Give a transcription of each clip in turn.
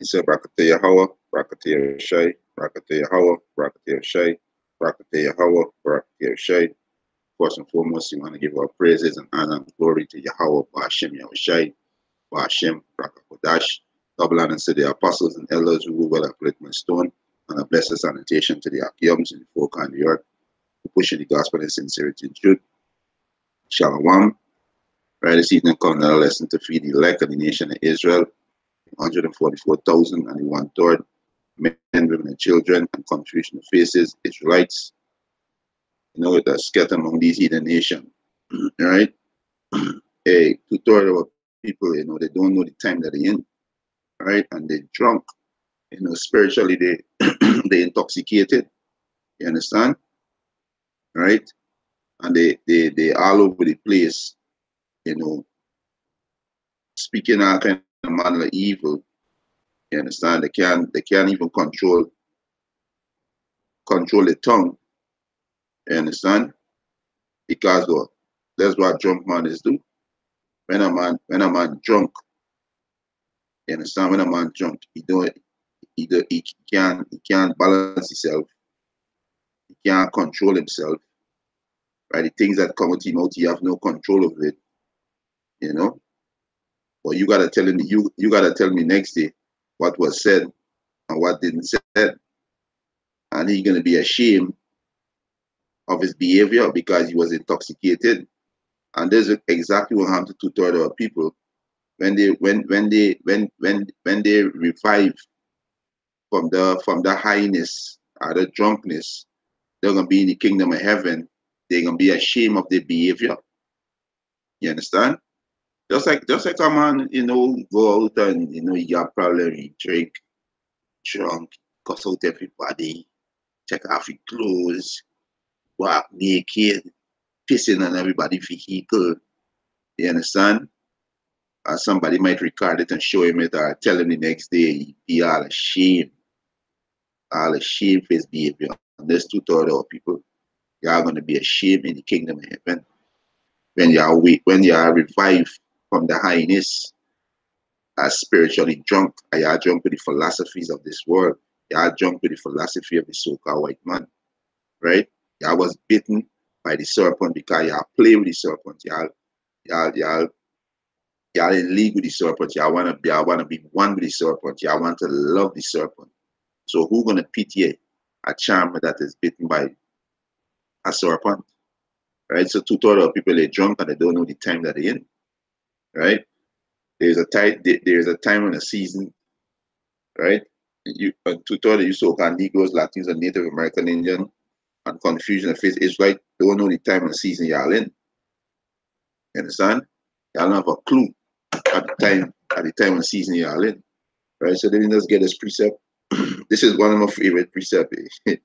said, Brakate Yahweh, Brakate Yashai, Brakate Yahweh, Brakate Yashai, Brakate Yahweh, Brakate Yashai. First and foremost, we want to give our praises and honor and glory to Yahweh, Ba'ashem Yahushai, Ba'ashem, Brakakodash. Double honor to the apostles and elders who will uplift my stone, and a blessed sanitation to the Akiyams and the folk on the earth who pushing the gospel in sincerity and truth. Shalom. Right, this evening, come another lesson to feed the elect of the nation of Israel. 144,000 and the 1/3 men, women, and children, and confusion of faces, Israelites, that scattered among these heathen nations. Right? Hey, 2/3 of people, they don't know the time that they're in, right? And they're drunk, spiritually they intoxicated. You understand? Right? And they all over the place, speaking all kind of manner of evil. You understand? They can't even control the tongue. You understand? Because that's what drunk man is do. When a man drunk, you understand? When a man drunk, he can't balance himself. He can't control himself. Right? The things that come out him out, he have no control of it. But you gotta tell him you gotta tell me next day what was said and what didn't said. And he's gonna be ashamed of his behavior because he was intoxicated. And this is exactly what happened to 2/3 of people when they revive from the highness or the drunkenness. They're gonna be in the kingdom of heaven. They're gonna be ashamed of their behavior. You understand? Just like a man, go out and you got problem, you drink, drunk, cuss out everybody, take off your clothes, walk naked, pissing on everybody's vehicle. You understand? Somebody might record it and show him it or tell him the next day he be all ashamed for his behavior. And there's 2/3 of people, you are going to be ashamed in the kingdom of heaven when you are revived from the highness, as spiritually drunk. You are drunk with the philosophies of this world. You are drunk with the philosophy of the so-called white man, right? You was bitten by the serpent because you play with the serpent. Y'all in league with the serpent. Y'all wanna be one with the serpent. Y'all want to love the serpent. So who gonna pity a charmer that is bitten by a serpent? Right? So 2/3 of people are drunk and they don't know the time that they're in. Right? There's a time and a season, right? 2/3 of you so-called Negroes, Latinos, and Native American Indian, and confusion of faith Israelite don't know the time and season y'all in. You understand? Y'all don't have a clue at the time and season y'all in. Right? So let me just get this precept. This is one of my favorite precepts. You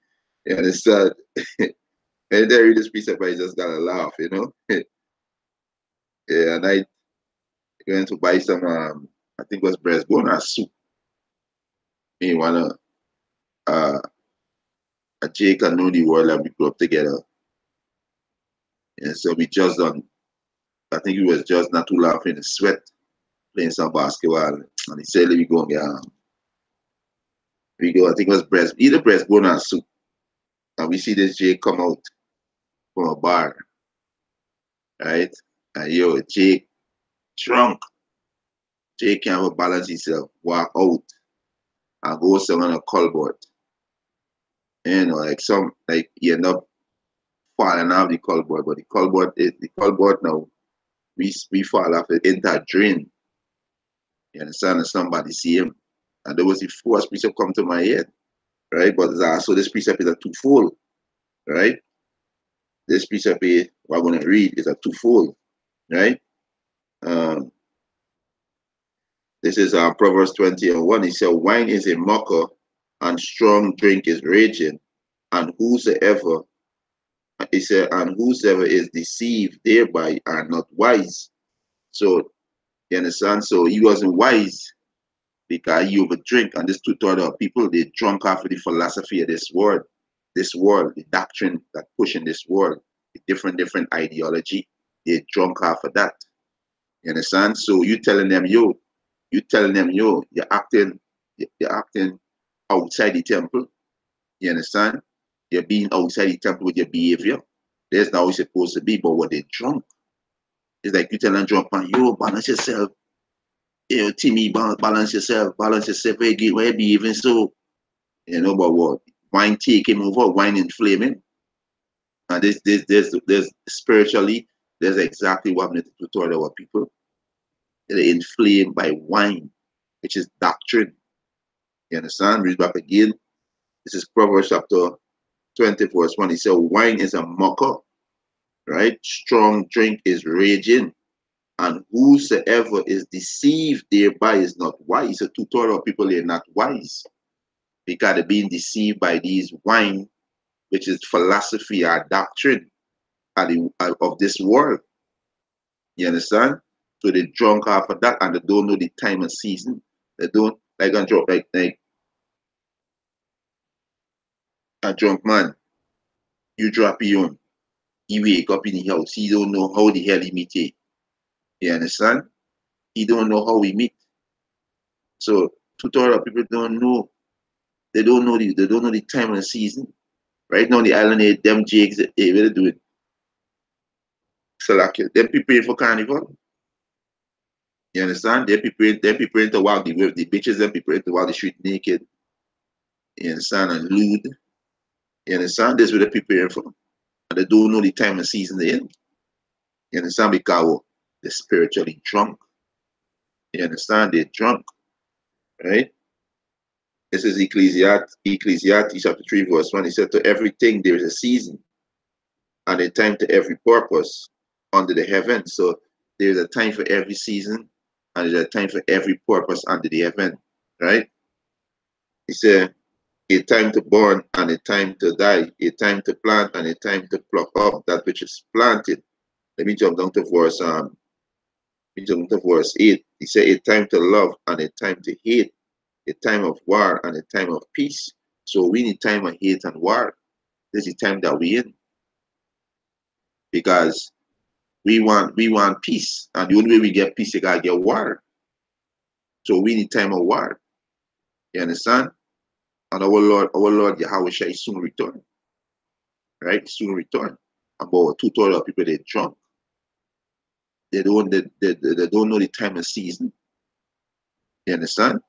understand? And they read this precept, I just gotta laugh, Yeah, and I went to buy some I think it was breastbone or soup. Me wanna Jake and know the world and we grew up together. And so we just done, I think it was just not too long in the sweat playing some basketball. And he said, let me go and get we go, I think it was breastbone and soup. And we see this Jake come out from a bar. Right? And Jake drunk. Jake can't balance himself, walk out and go somewhere on a cupboard. Like he end up falling off the cupboard, but the cupboard now, we fall off it into a drain. You understand? And somebody see him. And there was the first precept come to my head. Right? But so this precept is a twofold. Right? This precept what I'm gonna read is a twofold. Right? This is Proverbs 20:1. He said, wine is a mocker and strong drink is raging, and whosoever is deceived thereby are not wise. So you understand? So he wasn't wise because he overdrink, and this 2/3 of people, they drunk off of the philosophy of this world, the doctrine that pushing this world, the different ideology, they drunk off of that. You understand? So you're telling them, you're acting you're acting outside the temple. You understand? You're being outside the temple with your behavior. That's not how it's supposed to be. But when they're drunk, it's like you tell a drunk man, yo, balance yourself. Yo, Timmy, balance yourself. Balance yourself. Why you behaving so? You know, but what? Wine take him over, wine inflame him. And this spiritually, there's exactly what I'm to tell our people. They're inflamed by wine, which is doctrine. You understand? Read back again. This is Proverbs chapter 20, verse 1. He said, wine is a mocker, right? Strong drink is raging. And whosoever is deceived thereby is not wise. So tutorial people are not wise because they're being deceived by these wine, which is philosophy or doctrine of this world. You understand? So they drunk off of that and they don't know the time and season. They don't like a drunk like a drunk man. You drop your own. He wake up in the house. He don't know how the hell he meet it. You understand? He don't know how we meet. So tutorial people don't know. They don't know the time and the season. Right now the island them jigs they really do it. So like them preparing for carnival. You understand? They're preparing to walk the bitches, them preparing to walk the street naked. You understand? And lewd. You understand? That's what they're preparing for. And they don't know the time and season they're in. You understand? Because they're spiritually drunk. You understand? They're drunk. Right? This is Ecclesiastes chapter 3, verse 1. He said, to everything there is a season and a time to every purpose under the heaven. So there's a time for every season and there's a time for every purpose under the heaven. Right? He said, a time to born and a time to die, a time to plant and a time to pluck up that which is planted. Let me jump down to verse 8. He said, a time to love and a time to hate, a time of war and a time of peace. So we need time of hate and war. This is the time that we're in. Because we want peace. And the only way we get peace, you gotta get war. So we need time of war. You understand? And our Lord Yahweh shall soon return. Right? Soon return. About two-thirds of people they drunk. They don't know the time and season. You understand?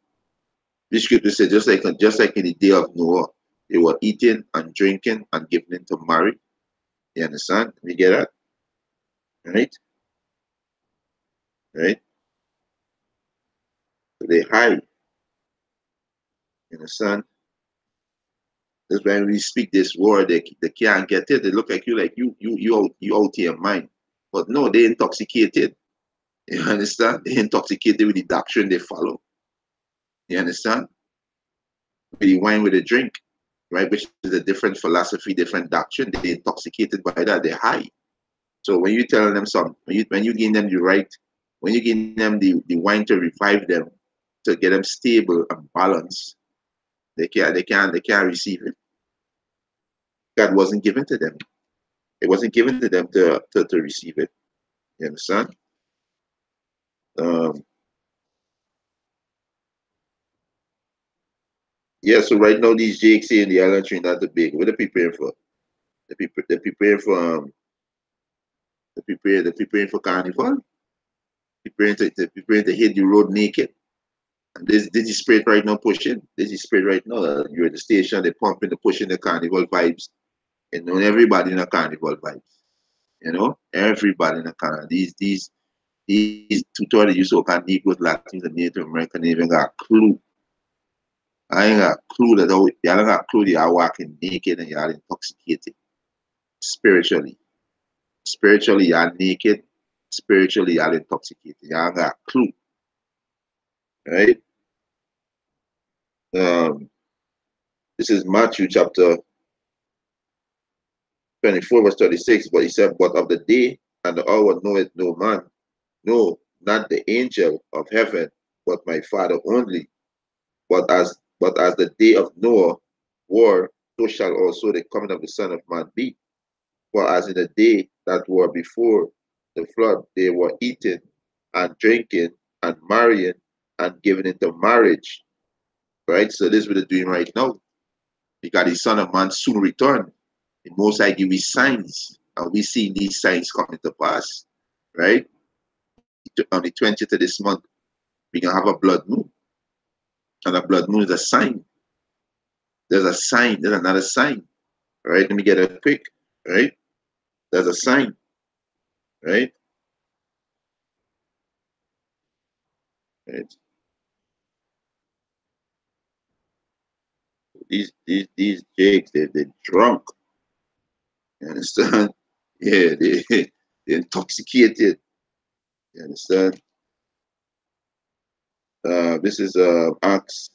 This scripture says just like in the day of Noah, they were eating and drinking and giving in to marry. You understand? We get that? Right? Right? So they hide. You understand? That's when we speak this word, they can't get it. They look at you like you out of your mind. But no, they intoxicated. You understand? They intoxicated with the doctrine they follow. You understand? With the wine with the drink, right? Which is a different philosophy, different doctrine. They're intoxicated by that. They're high. So when you tell them something, when you give them the right, when you give them the wine to revive them, to get them stable and balanced, they can't receive it. God wasn't given to them. It wasn't given to them to receive it. You understand? Um, yeah, so right now these jakes here in the island Trinidad the big. What are they preparing for? They're preparing for they're preparing for carnival. Preparing to hit the road naked. And this is spirit right now pushing. This is spirit right now. You're at the station, they're pumping, they're pushing the carnival vibes. You know, everybody in a carnival vibes. You know, everybody in a carnival. These tutorials you so called Negroes, Latins, and Native American even got a clue. I ain't got a clue that y'all ain't got a clue that y'all walking naked and y'all intoxicated spiritually. Spiritually, y'all naked. Spiritually, y'all intoxicated. Y'all ain't got a clue. Right? This is Matthew chapter 24, verse 36. But he said, but of the day and the hour knoweth no man, no, not the angel of heaven, but my Father only. But as the day of Noah were, so shall also the coming of the Son of Man be. For as in the day that were before the flood, they were eating and drinking and marrying and giving into marriage. Right? So this is what they're doing right now. Because the Son of Man soon return. The Most High give us signs, and we see these signs coming to pass. Right? On the 20th of this month, we're gonna have a blood moon. And a blood moon is a sign. There's a sign, there's another sign. Right? Let me get it quick. Right? There's a sign. Right? Right? These jakes, they're drunk. You understand? Yeah, they're intoxicated. You understand? This is Acts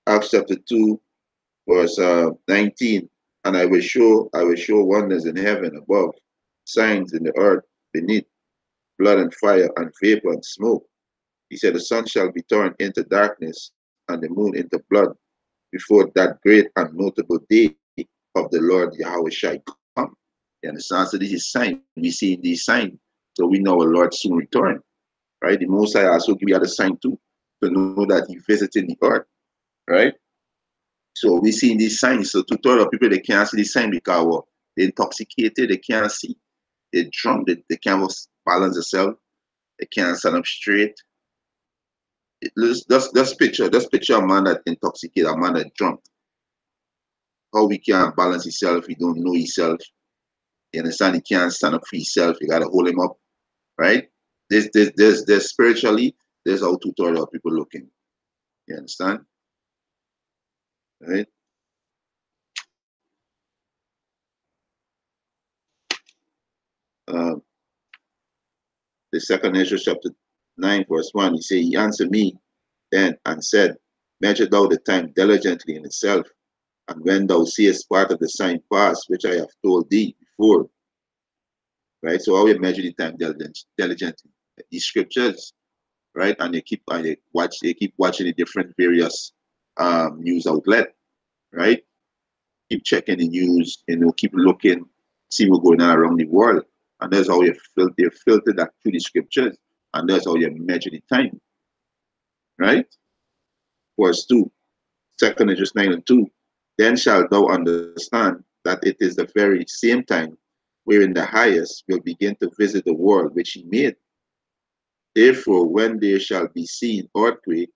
chapter 2, verse 19. And I will show wonders in heaven above, signs in the earth beneath, blood and fire and vapor and smoke. He said, the sun shall be turned into darkness and the moon into blood before that great and notable day of the Lord Yahweh shall come. You understand? So this is sign. We see these signs. So we know our Lord soon return. Right? The Most High also give you the sign too, to know that He visited the earth. Right? So we see these signs. So to tell people they can't see the sign because well, they're intoxicated, they can't see, they're drunk, they can't balance themselves, they can't stand up straight. Just picture a man that intoxicated, a man that drunk. How we can't balance himself, he don't know himself. You understand? He can't stand up for himself. You gotta hold him up, right? There's spiritually, there's how tutorial people looking. You understand? Right? Um, the second Ezra chapter 9, verse 1, he said, he answered me then and said, measure thou the time diligently in itself, and when thou seest part of the sign pass, which I have told thee before, right? So how you measure the time diligently? These scriptures, right? And they keep watching the different various news outlet, right? Keep checking the news, keep looking, see what's going on around the world. And that's how you filter that through the scriptures. And that's how you measure the time, right? Verse 2, 2 Ezra 9 and 2. Then shalt thou understand that it is the very same time wherein the highest will begin to visit the world which he made. Therefore, when there shall be seen earthquake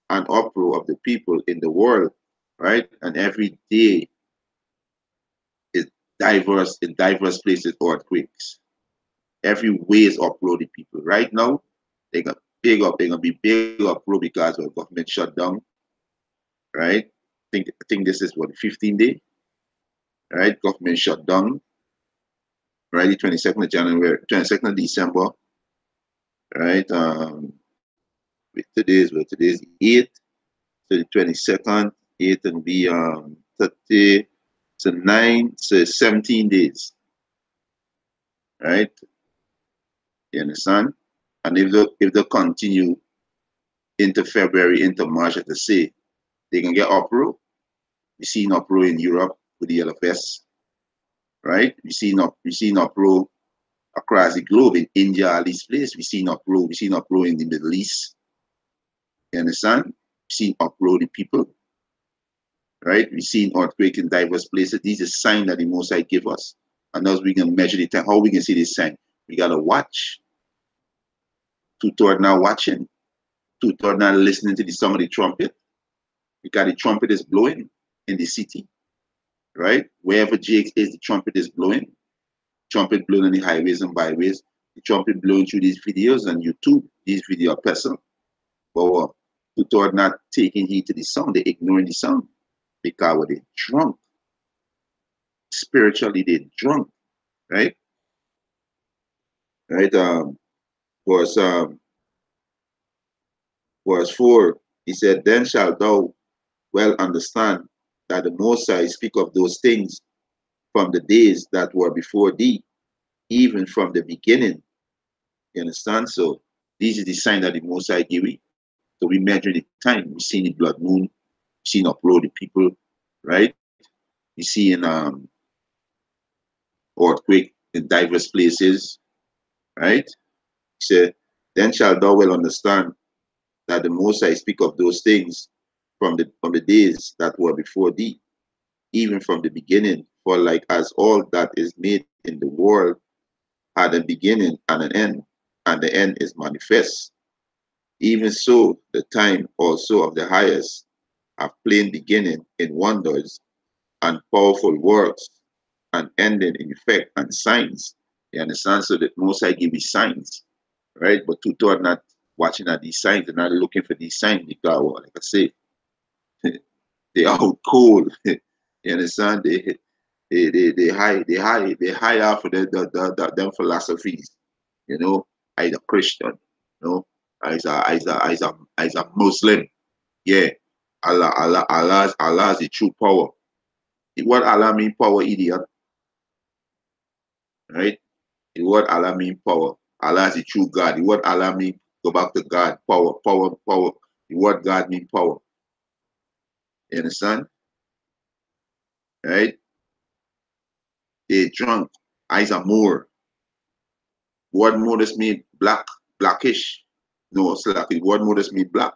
and uproar of the people in the world, right? And every day is diverse in diverse places earthquakes. Every way is uproar the people. Right now, they're gonna be big uproar because of government shutdown, right? I think this is what 15 day, right? Government shutdown, right? The 22nd of January, 22nd of December, right? Today's 8th, so the 22nd, 8th and be 30, so 9, so 17 days, right? You understand? And if they continue into February, into March, as they say, they can get uproar. We see an uproar in Europe with the yellow vest, right? We see an uproar across the globe in India, all these places. We see an uproar in the Middle East. You understand? We see an uproar the people, right? We see an earthquake in diverse places. These are signs that the Most High give us. And as we can measure the time, how we can see this sign? We gotta watch. Two-thirds not watching. Two-thirds not listening to the sound of the trumpet. Because the trumpet is blowing in the city, right? Wherever Jake is, the trumpet is blowing. Trumpet blowing on the highways and byways. The trumpet blowing through these videos on YouTube, these video person. But people are not taking heed to the sound, they're ignoring the sound because they're drunk. Spiritually, they're drunk, right? Right? Verse, um, verse 4, he said, then shalt thou well understand that the Most High speak of those things from the days that were before thee, even from the beginning. You understand? So this is the sign that the Most High give you. So we measure the time. We see in the blood moon, we see in uproar the people, right? We see in earthquake in diverse places, right? He said, then shalt thou well understand that the Most High speak of those things from the days that were before thee, even from the beginning. For like as all that is made in the world had a beginning and an end, and the end is manifest. Even so, the time also of the highest have plain beginning in wonders and powerful works, and ending in effect and signs. You understand? So that Most High give you signs, right? But people are not watching at these signs, they're not looking for these signs because, well, like I say, they out cold. You understand? They high off of them philosophies, you know, as a Christian, you know, as a Muslim. Yeah. Allah is the true power. What Allah mean power, idiot, right? What Allah mean power. Allah is the true God. What Allah mean go back to God, power. What God mean power. You understand? Right? They drunk. Eyes are more. What more does mean black, blackish? No, it's like what more does mean black?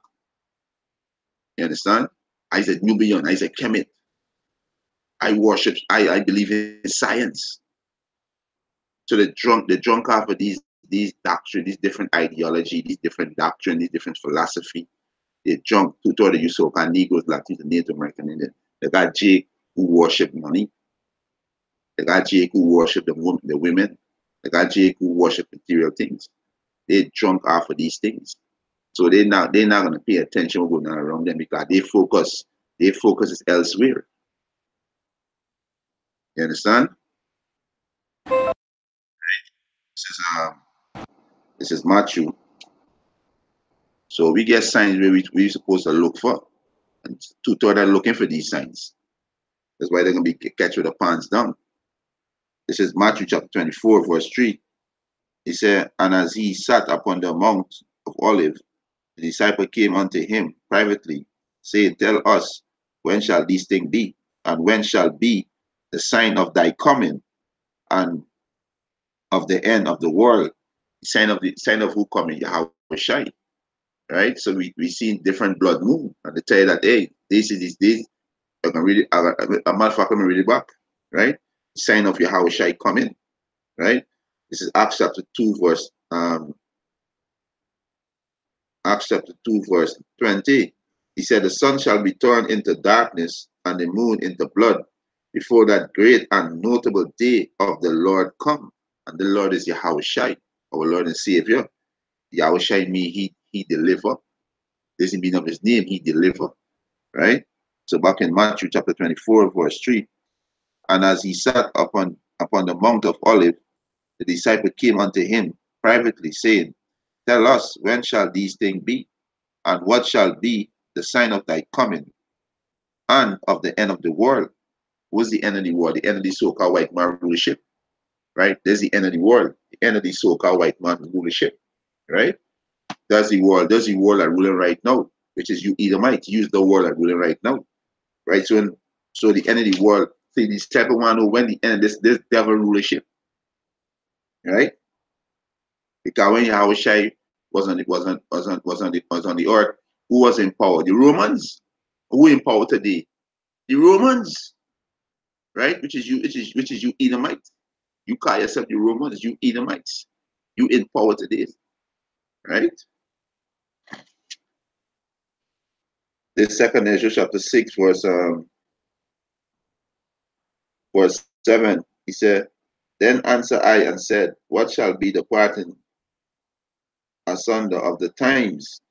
You understand? I said Nubian, I said Kemet. I believe in science. So the drunk off of these doctrine, these different ideology, these different doctrine, these different philosophy. They drunk to the use of Negroes, Latinos, and Native American Indian. They got Jake who worship money. They got Jake who worship the women. They got Jake who worship material things. They drunk off of these things. So they're not gonna pay attention what's going on around them because their focus is elsewhere. You understand? This is this is Matthew. So we get signs where we supposed to look for. And two-thirds are looking for these signs. That's why they're gonna be catch with the pants down. This is Matthew chapter 24, verse 3. He said, and as he sat upon the Mount of Olives, the disciple came unto him privately, saying, tell us, when shall these things be? And when shall be the sign of thy coming and of the end of the world? The sign of who coming? Yahweh Shai. Right? So we see different blood moon, and they tell you that, hey, this is this days. I can read it, a motherfucker can read it back. Right? Sign of Yahweh Shai coming. Right? This is Acts chapter 2, Acts chapter 2, verse 20. He said, the sun shall be turned into darkness and the moon into blood before that great and notable day of the Lord come. And the Lord is Yahweh Shai, our Lord and Savior. Yahweh Shai means he deliver. This is the meaning of his name, he deliver. Right? So back in Matthew chapter 24, verse 3. And as he sat upon the Mount of Olives, the disciple came unto him privately, saying, tell us, when shall these things be? And what shall be the sign of thy coming and of the end of the world? What's the end of the world? The end of the so-called white man rulership, right? There's the end of the world, the end of the so-called white man rulership, right? That's the world are ruling right now, which is you Edomites use the world are ruling right now, right? So the end of the world, see these type of one who when the end of this devil rulership, right? Because when Yahweh Shai was on the earth, who was in power? The Romans. Who in power today? The Romans, right? Which is you Edomites. You call yourself the Romans, you Edomites. You in power today, right? The second Ezra chapter 6, verse 7, he said, then answered I and said, what shall be the parting asunder of the times?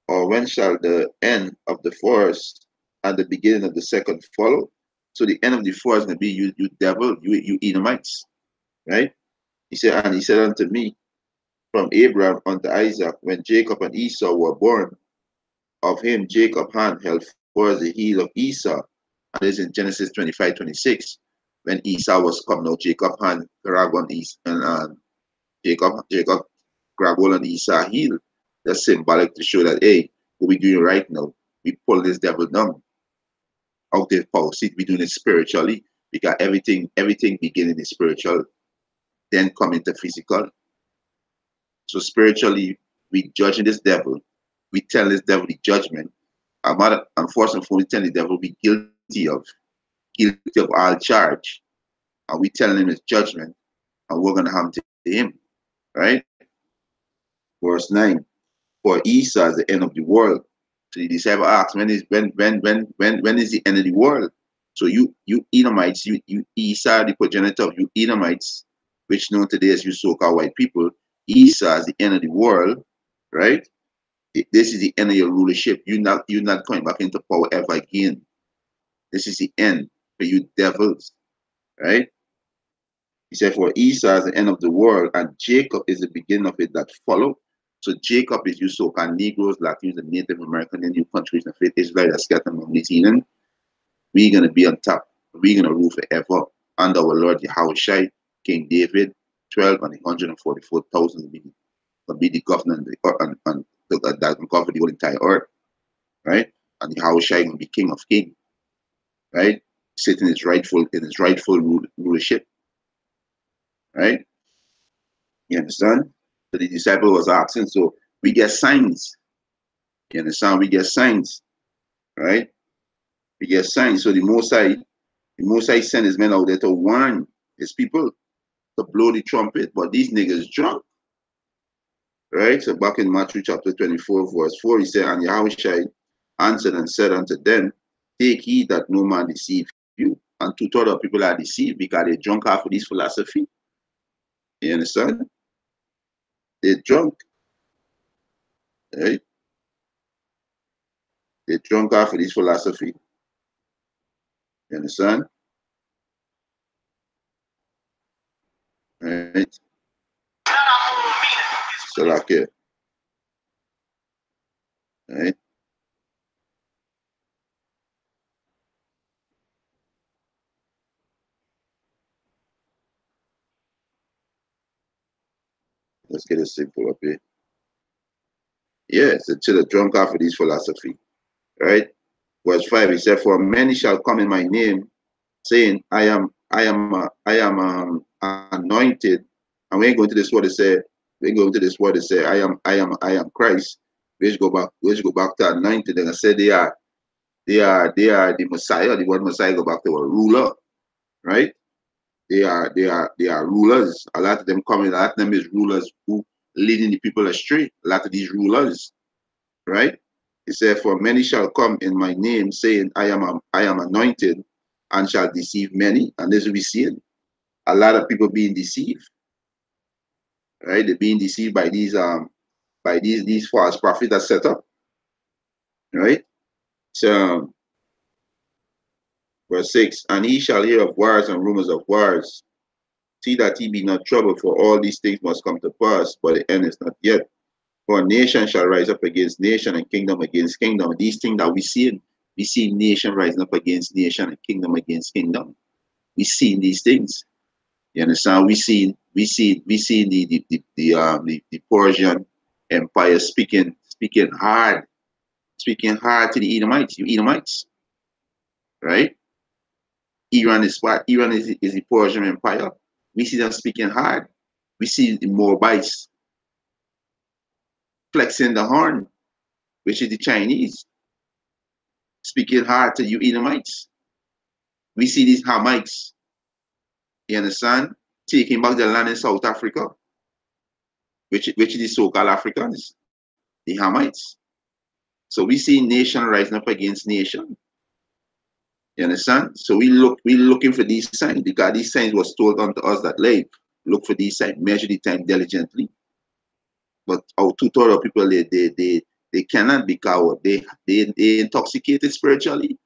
Or when shall the end of the first and the beginning of the second follow? So the end of the first is going to be you devil, you Edomites, right? And he said unto me, from Abraham unto Isaac, when Jacob and Esau were born, of him Jacob hand held forth the heel of Esau. And this is in Genesis 25:26. When Esau was coming out, Jacob hand grab on Esau, and Jacob grab hold on Esau's heel. That's symbolic to show that, hey, what we doing right now, we pull this devil down out of power. See, we doing it spiritually because everything beginning is spiritual, then come into physical. So spiritually, we judging this devil, We tell this devil the judgment. Unfortunately, we tell the devil be guilty of all charge, and we telling him his judgment, and we're gonna have to him, right? Verse 9. For Esau is the end of the world. So the disciple asks, when is the end of the world? So you Edomites, you Esau, the progenitor of you Edomites, which known today as you so-called white people, Esau is the end of the world, right? This is the end of your rulership. You're not coming back into power ever again. This is the end for you devils, right? He said, for Esau is the end of the world, and Jacob is the beginning of it that follow. So Jacob is you so-called Negroes, Latinos, and Native American Indian countries, and faith Israel that scattered among New Zealand. We're gonna be on top. We're gonna rule forever under our Lord Yahushua, King David, 12 and 144,000 will be the governor and that will govern the whole entire earth, right? And Yahushua will be King of Kings, right? Sitting in his rightful rulership, right? You understand? So the disciple was asking, so we get signs. You understand? We get signs, right? We get signs. So the Most High sent his men out there to warn his people to blow the trumpet, but these niggas drunk, right? So back in Matthew chapter 24, verse 4, he said, and Yahushua answered and said unto them, take heed that no man deceive you. And two-thirds of people are deceived because they drunk off of this philosophy. You understand? They're drunk, right? They're drunk off of this philosophy. You understand? Right? So like it. Right? Let's get it simple up here. Yes, to the drunk off of this philosophy. Right? Verse 5, he said, for many shall come in my name, saying, I am anointed. And we ain't going to this word to say, I am Christ. We should go back to anointed. And I said they are the Messiah. The word Messiah go back to a ruler, right? They are rulers. A lot of them coming, a lot of them is rulers who leading the people astray. A lot of these rulers, right? He said, for many shall come in my name, saying, I am anointed, and shall deceive many. And this we see a lot of people being deceived, right? They're being deceived by these false prophets that set up, right? So verse 6, and he shall hear of wars and rumors of wars. See that he be not troubled, for all these things must come to pass, but the end is not yet. For nation shall rise up against nation, and kingdom against kingdom. These things that we see nation rising up against nation and kingdom against kingdom. We see these things. You understand? We see the Persian Empire speaking hard to the Edomites, you Edomites, right? Iran is what? Iran is the Persian Empire. We see them speaking hard. We see the Moabites flexing the horn, which is the Chinese, speaking hard to you Edomites. We see these Hamites, you understand, taking back the land in South Africa, which is the so-called Africans, the Hamites. So we see nation rising up against nation. You understand? So we're looking for these signs because these signs was told unto us that live. Look for these signs, measure the time diligently. But our two-thirds of people they cannot be coward. They intoxicated spiritually.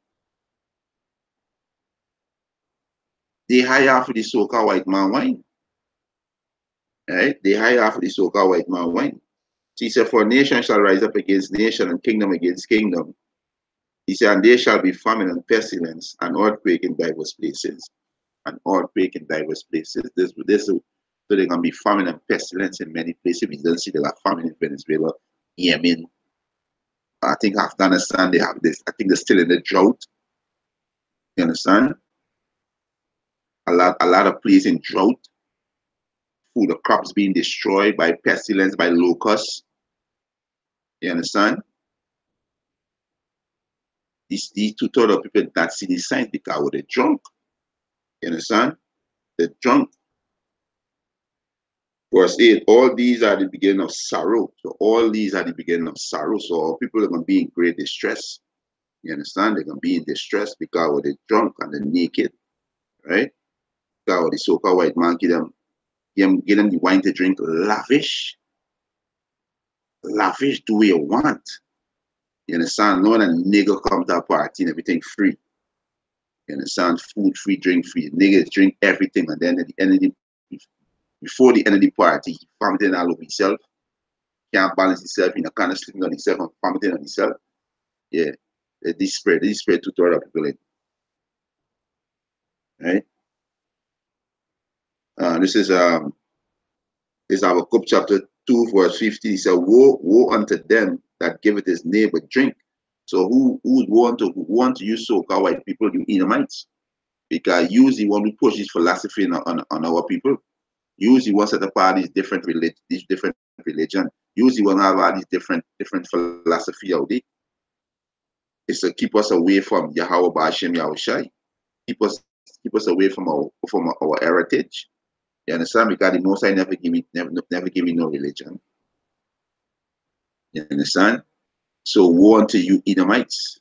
They high off of the so-called white man wine. Right? They high off of the so-called white man wine. So he said, for nation shall rise up against nation and kingdom against kingdom. He said, and there shall be famine and pestilence and earthquake in diverse places. An earthquake in diverse places. So they're gonna be famine and pestilence in many places. We don't see they got famine in Venezuela, Yemen. I think Afghanistan they have this. I think they're still in the drought. You understand? A lot of places in drought. Food, the crops being destroyed by pestilence, by locusts. You understand? These two-thirds of people that see these signs because they're drunk. You understand? They're drunk. Verse 8, all these are the beginning of sorrow. So all these are the beginning of sorrow. So people are going to be in great distress. You understand? They're going to be in distress because they're drunk and they're naked, right? Because the so-called white man give them the wine to drink lavish. Lavish, do what you want. You understand? No a nigga come to a party and everything free. You understand? Food free, drink free. Niggas drink everything, and then at the end of the before the end of the party, he vomiting all over himself. Can't balance himself, kind of sleeping on himself and vomiting on himself. Yeah. This spread to other people in. Right? This is Habakkuk chapter 2, verse 50. He said, woe unto them that giveth his neighbor drink. So who would want to use so-called white people, you Edomites? Because usually when we push this philosophy on our people, usually one set apart these different religion. Usually when have all these different philosophy out there. It's to keep us away from Yahweh Ba'ashem Yahushai. Keep us away from our heritage. You understand? Because the Most High never give me no religion. You understand? So woe unto you Edomites.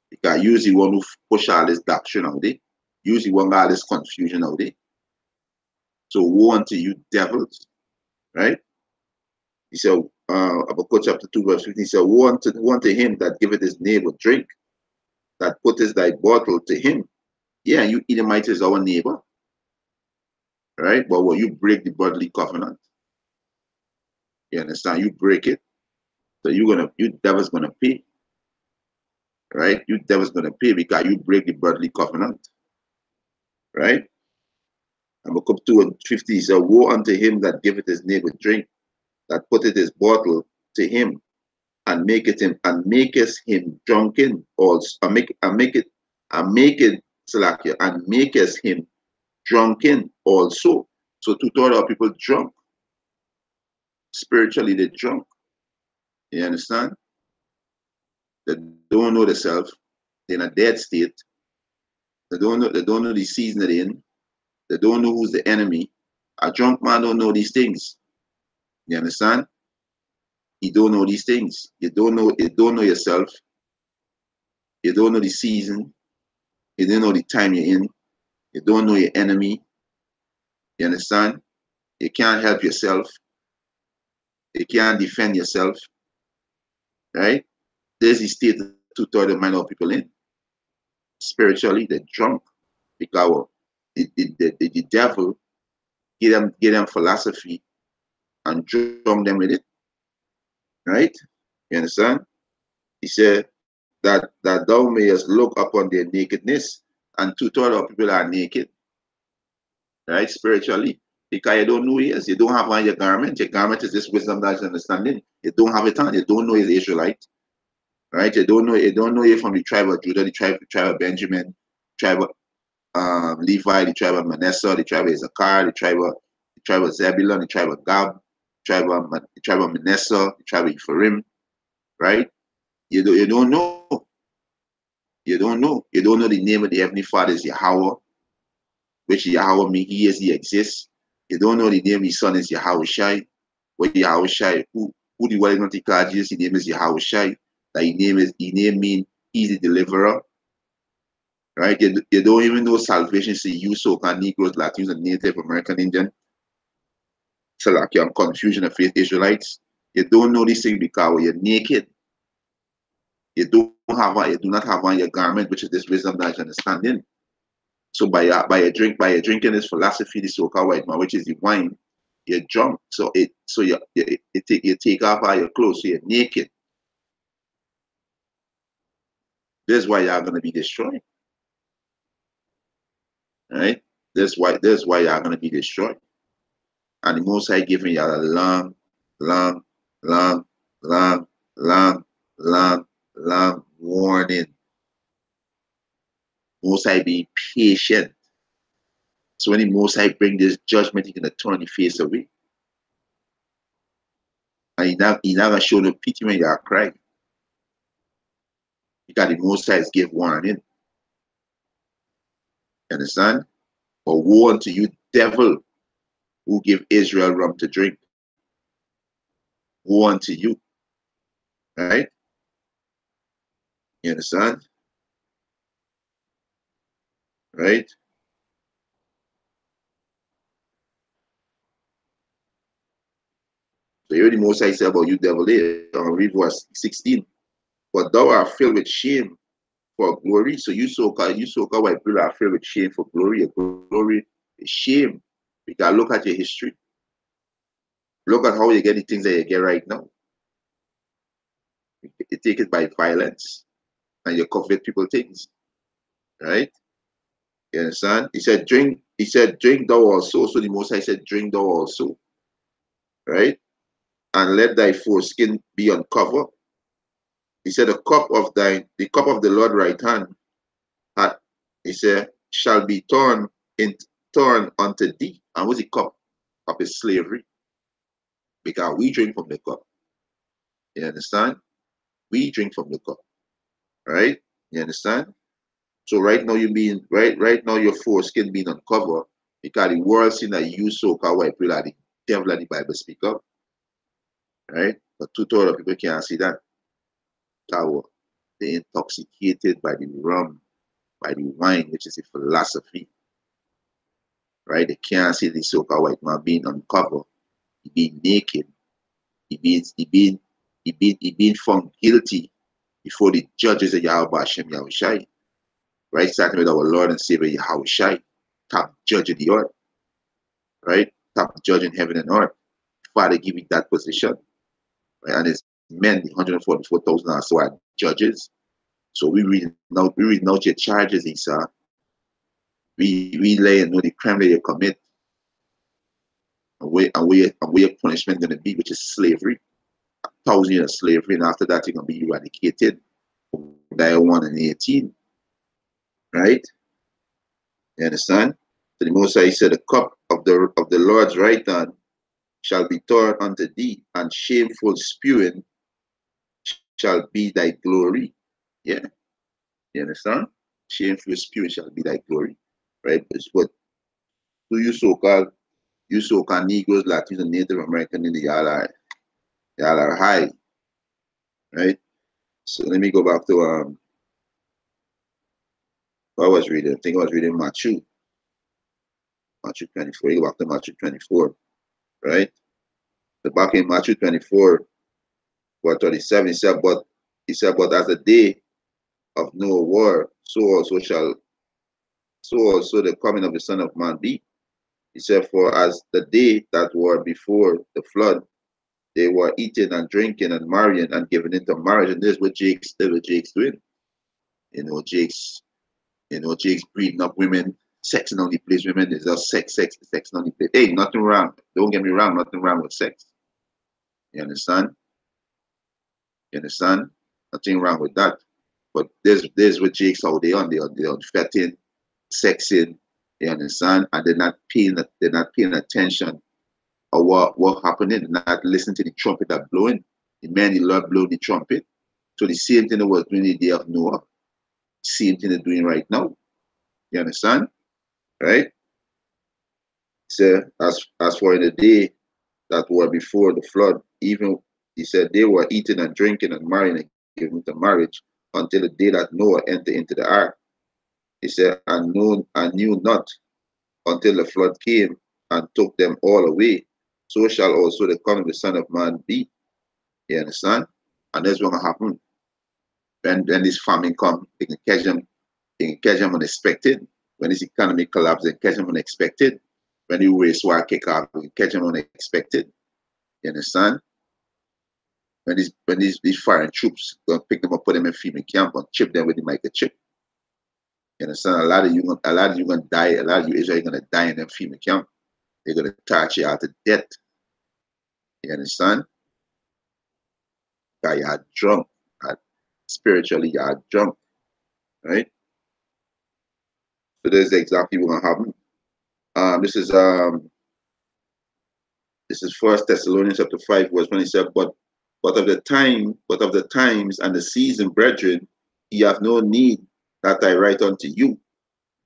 Because usually one who push all this doctrine out there. Usually one got all this confusion out there. So woe unto you devils. Right? He said, Habakkuk chapter 2, verse 15, he said, woe unto him that giveth his neighbor drink, that putteth thy bottle to him. Yeah, you Edomite is our neighbor. Right? But when you break the brotherly covenant, you understand? You break it. So you devil's gonna pay. Right? You devil's gonna pay because you break the brotherly covenant. Right? Habakkuk 2 and 50, he said, woe unto him that giveth his neighbor drink, that putteth his bottle to him, and maketh him drunken, also and make it Salakia, and maketh him drunken also. So two-thirds of people drunk. Spiritually they're drunk. You understand? They don't know themselves. They're in a dead state. They don't know the season they're in. They don't know who's the enemy. A drunk man don't know these things. You understand? You don't know these things. You don't know yourself. You don't know the season. You don't know the time you're in. You don't know your enemy. You understand? You can't help yourself. You can't defend yourself. Right? There's the state two-thirds of mind of people in. Spiritually, they're drunk because the devil get them philosophy and drunk them with it. Right? You understand? He said that thou mayest look upon their nakedness, and two-thirds of people are naked. Right? Spiritually. Because you don't know he is. You don't have on your garment. Your garment is this wisdom, that is understanding. You don't have it on. You don't know he's Israelite. Right? You don't know you from the tribe of Judah, the tribe of Benjamin, tribe of Levi, the tribe of Manasseh, the tribe of Issachar, the tribe of Zebulun, the tribe of Gad, the tribe of Manasseh, the tribe of Ephraim. Right? You don't know. You don't know. You don't know the name of the Heavenly Father is Yahweh, which Yahweh means he is, he exists. You don't know the name of his son is Yahweh Shai. What Yahweh Shai, who the world not declare Jesus, his name is Yahweh Shai. That his name means he's the deliverer. Right? You don't even know salvation is used so can Negroes, Latinos, and Native American Indian. So like you're confusion of faith Israelites. You don't know this thing because you're naked. You do not have on your garment, which is this wisdom, knowledge, understanding. So by your drinking this philosophy, this so-called white man, which is the wine, you're drunk. So you take off all your clothes, so you're naked. This is why you're gonna be destroyed. Right? This is why you're gonna be destroyed. And the Most High giving you a long, long, long, long, long, long, long warning. Most High be patient. So when the Most High bring this judgment, he's gonna turn the face away. And he's not gonna show no pity when you are crying. because the Most High give warning. You understand? But woe unto you, devil, who give Israel rum to drink. Woe unto you. Right? You understand? Right? So here the Most High said about you, devil, read verse 16. But thou art filled with shame for glory. So you so-called white people are filled with shame for glory. Your glory is shame. You gotta look at your history. Look at how you get the things that you get right now. You take it by violence and you covet people things. Right? You understand? Drink thou also. So the Most High said, drink thou also. Right? And let thy foreskin be uncovered. He said, the cup of the Lord right hand, he said, shall be torn unto thee. And what's the cup? Cup is slavery. Because we drink from the cup. You understand? We drink from the cup. Right? You understand? So right now right now your foreskin being uncovered because the world seen that you so-called white people are the devil that the Bible speak of. Right? But two-thirds of people can't see that. Tower. They're intoxicated by the rum, by the wine, which is a philosophy. Right? They can't see the so-called white man being uncovered. He being naked. He being found guilty before the judges of Yahweh Hashem Yahushai. Right? Starting with our Lord and Savior Yahushai, top judge of the earth. Right? Top judge in heaven and earth. Father give you that position. Right? And his men, the 144,000 or so are judges. So we read out your charges, Esau. We lay and know the crime that you commit and where your punishment gonna be, which is slavery. 1,000 years of slavery, and after that you're gonna be eradicated. Isaiah 1 and 18. Right? You understand? So the Most High said, the cup of the Lord's right hand shall be torn unto thee, and shameful spewing shall be thy glory. Yeah. You understand? Shameful spewing shall be thy glory. Right? But to you so-called Negroes, Latinos, and Native American, y'all are high. Right? So let me go back to what I was reading. I think I was reading Matthew 24. You go back to Matthew 24. Right? So back in Matthew 24, verse 37, he said, but as the day of no war, so also the coming of the Son of Man be. He said, for as the day that were before the flood, they were eating and drinking and marrying and giving into marriage. And this is what Jake's doing. Jake's breeding up women, sexing on the place. Women is just sexing on the place. Hey, nothing wrong. Don't get me wrong, nothing wrong with sex. You understand? You understand? Nothing wrong with that. But there's what Jake's how they on fetting, sexing, you understand? And they're not paying attention or what happening. They're not listening to the trumpet that blowing. The man the Lord blow the trumpet. So the same thing that was doing the day of Noah, same thing they're doing right now. You understand? Right? So as for in the day that were before the flood, even he said they were eating and drinking and marrying and giving to marriage until the day that Noah entered into the ark. He said, and knew not until the flood came and took them all away. So shall also the coming of the Son of Man be. You understand? And that's what's gonna happen. When this famine come, they can catch them unexpected. When this economy collapse, they catch them unexpected. When the race war kick off, they catch them unexpected. You understand? When these foreign troops gonna pick them up, put them in FEMA camp and chip them with the microchip. You understand? A lot of you gonna die. A lot of you Israel gonna die in them FEMA camp. They're gonna torture you out to death. You understand? Because you are drunk. Spiritually, you are drunk. Right? So that's exactly what's gonna happen. This is First Thessalonians chapter 5, verse 1. He said, but of the times and the season, brethren, Ye have no need that I write unto you.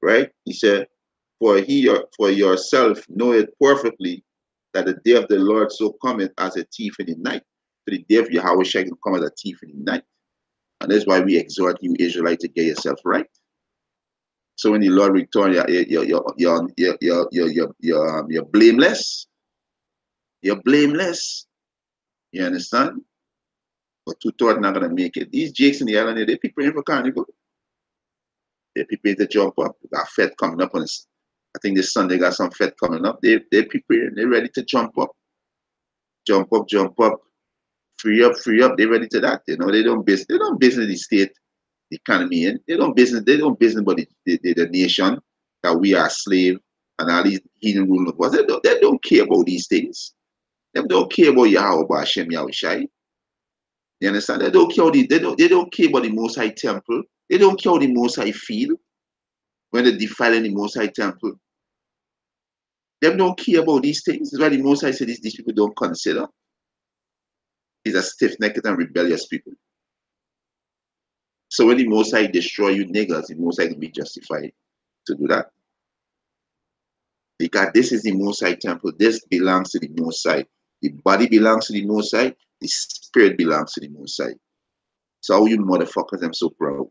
Right? He said, for yourself know it perfectly that the day of the Lord so cometh as a thief in the night. So the day of Yahweh shall come as a thief in the night. And that's why we exhort you, Israelite, to get yourself right. So when the Lord return, you're blameless. You're blameless. You understand? But two-thirds not gonna make it. These jakes in the island, they preparing for carnival. They preparing to jump up. We got Fed coming up on this. I think this Sunday got some Fed coming up. They preparing. They're ready to jump up. Jump up, jump up. Free up, free up. They're ready to that. You know, they don't business the state, the economy in. They don't business but the nation that we are slave and all these hidden rule of us. They don't care about these things. They don't care about Yahweh Hashem Yahweh Shai. You understand? They don't care about the Most High temple. They don't care how the Most High feel when they defiling the Most High temple. They don't care about these things. That's why the Most High said these people don't consider. These are stiff-necked and rebellious people. So when the Most High destroy you niggas, the Most High can be justified to do that. Because this is the Most High temple. This belongs to the Most High. The body belongs to the Most High. The spirit belongs to the Most High. So how you motherfuckers, I'm so proud.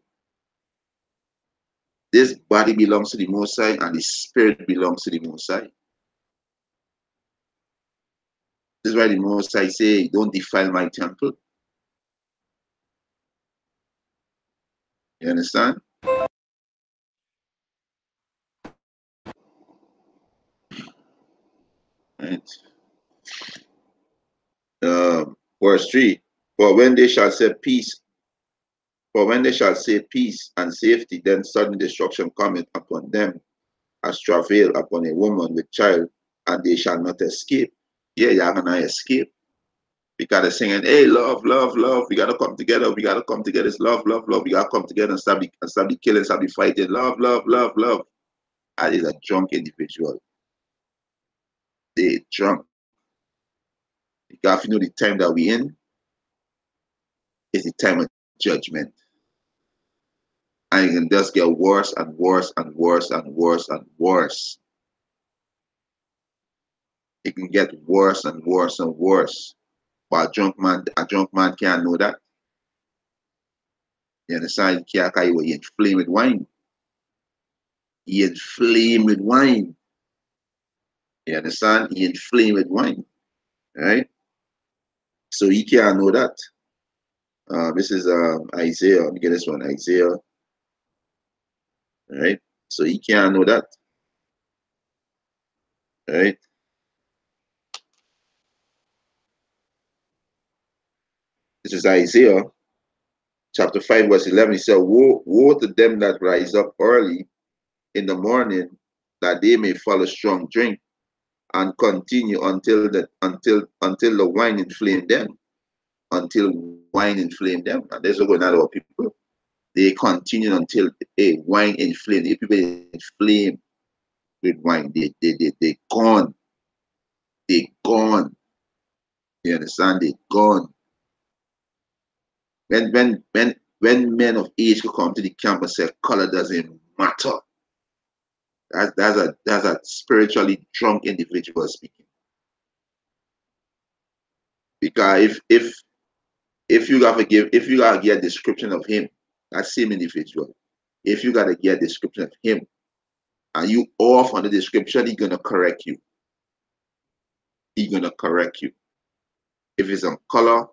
This body belongs to the Most High and the spirit belongs to the Most High. This is why the Most High say, don't defile my temple. You understand? Right. Verse 3. For when they shall say peace, and safety, then sudden destruction cometh upon them, as travail upon a woman with child, and they shall not escape. Yeah, you're gonna escape. Because they're singing, hey, love, love, love. We gotta come together. We gotta come together. It's love, love, love. We gotta come together and stop the killing, stop the fighting. Love, love, love, love. And it's a drunk individual. They drunk. Because you know the time that we in is the time of judgment. And it can just get worse and worse and worse and worse and worse. It can get worse and worse and worse. But a drunk man can't know that. You understand? He can't carry he inflamed with wine. He inflamed with wine. You understand? He inflamed with wine. Right? So he can't know that. This is Isaiah. Let me get this one. Isaiah. Right? So he can't know that. Right? This is Isaiah chapter 5, verse 11. He said, woe to them that rise up early in the morning, that they may follow strong drink and continue until the wine inflame them. Until wine inflame them. And that's what going on about people. They continue until wine inflame. The people inflame with wine. They gone. They gone. You understand? They gone. When men of age could come to the camp and say color doesn't matter. That's a spiritually drunk individual speaking. Because if you gotta get a description of him, that same individual, if you gotta get a description of him and you off on the description, he's gonna correct you. He's gonna correct you. If it's on color,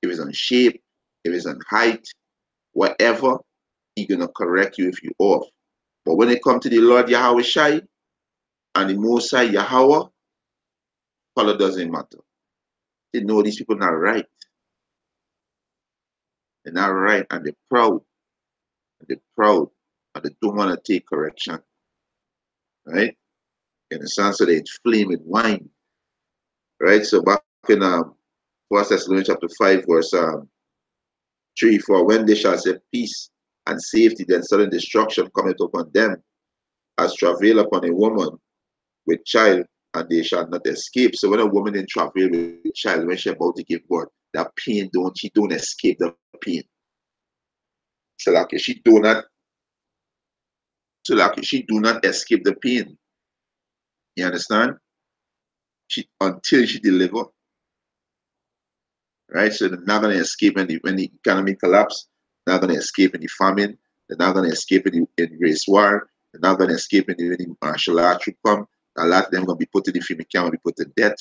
if it's on shape, if it's on height, whatever, he's gonna correct you if you off. But when it comes to the Lord Yahweh Shai and the Most High Yahweh, color doesn't matter. They know these people not right. They're not right and they're proud. And they're proud and they don't want to take correction. Right? You understand? So they inflame with wine. Right? So back in 1 Thessalonians chapter 5, verse 3, for when they shall say peace and safety, then sudden destruction cometh upon them, as travail upon a woman with child, and they shall not escape. So when a woman in travail with a child, when she's about to give birth, that pain she don't escape the pain. So like she do not escape the pain. You understand? Until she deliver, right? So they're not gonna escape when the economy collapse. They're not gonna escape any famine. They're not gonna escape in race war. They're not gonna escape any martial arts come. A lot of them gonna be put in the film camp, be put to death.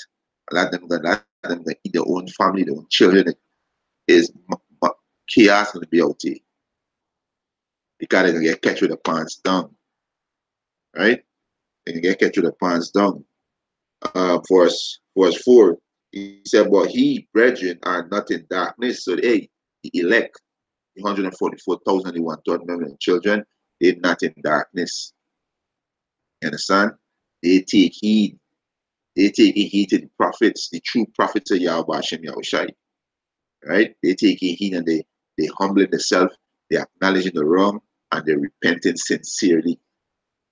A lot of them gonna eat their own family, their own children. Is chaos gonna be out there because they're gonna get catch with the pants down, right? They're gonna get catch with the pants down. Verse 4, he said, but he, brethren, are not in darkness. So, hey, the elect, the 144,000, the 1/3 million children, they're not in darkness. You understand? They take heed. They take heed to the prophets, the true prophets of Yahweh Hashem Yahushai. Right? They take heed and they humble themselves, they acknowledging the wrong, and they're repenting sincerely.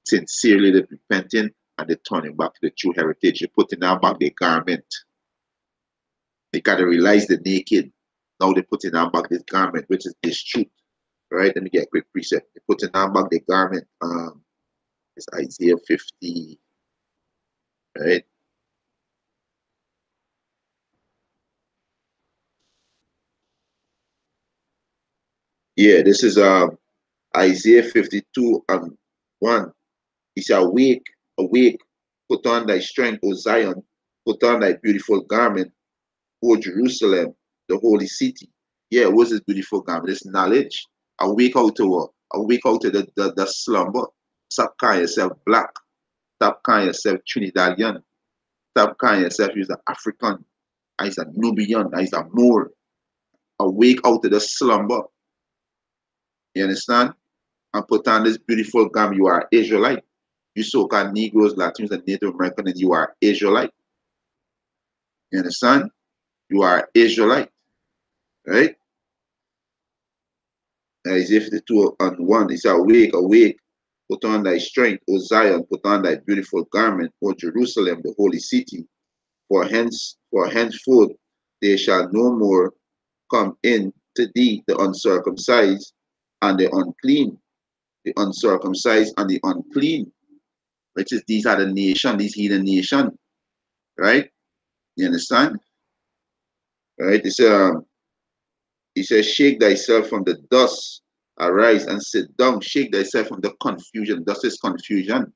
Sincerely, they're repenting and they're turning back to the true heritage. They're putting down back their garment. They gotta realize the naked. Now they're putting on back this garment, which is this truth. Right? Let me get a quick precept. They're putting on back the garment. It's Isaiah 50. Right? Yeah, this is Isaiah 52 and 1. He said, awake, awake, put on thy strength, O Zion, put on thy beautiful garment, O Jerusalem, the holy city. Yeah, what's this beautiful garment? It's knowledge. Awake out to what? Awake out to the slumber. Stop calling yourself black. Stop calling yourself Trinidadian. Stop calling yourself you're an African. He's a Nubian. He's a Moor. Awake out of the slumber. You understand? And put on this beautiful garment. You are Israelite. You so-called Negroes, Latinos, and Native American, and you are Israelite. You understand? You are Israelite. Right? Isaiah 52 and 1. It says, awake, awake, put on thy strength, O Zion, put on thy beautiful garment, O Jerusalem, the holy city. For henceforth they shall no more come in to thee, the uncircumcised and the unclean, the uncircumcised and the unclean, which is these are the nation, these heathen nation, right? You understand? Right? He says, shake thyself from the dust, arise and sit down, shake thyself from the confusion. Dust is confusion.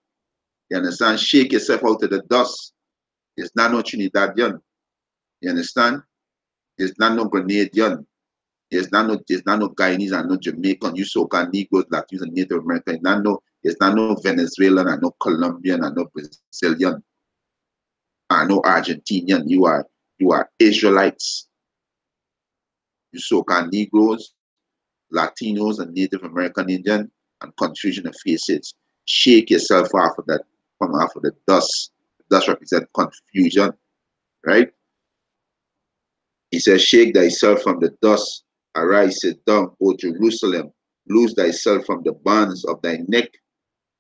You understand? Shake yourself out of the dust. It's not no Trinidadian. You understand? It's not no Grenadian. There's not no Guyanese and no Jamaican, you so-called Negroes, Latinos, and Native American. There's not no Venezuelan and no Colombian and no Brazilian and no Argentinian. You are Israelites. You so-called Negroes, Latinos, and Native American Indian, and confusion of faces. Shake yourself off of that, from off of the dust. The dust represents confusion, right? He says, shake thyself from the dust, arise, sit down, O Jerusalem, loose thyself from the bonds of thy neck,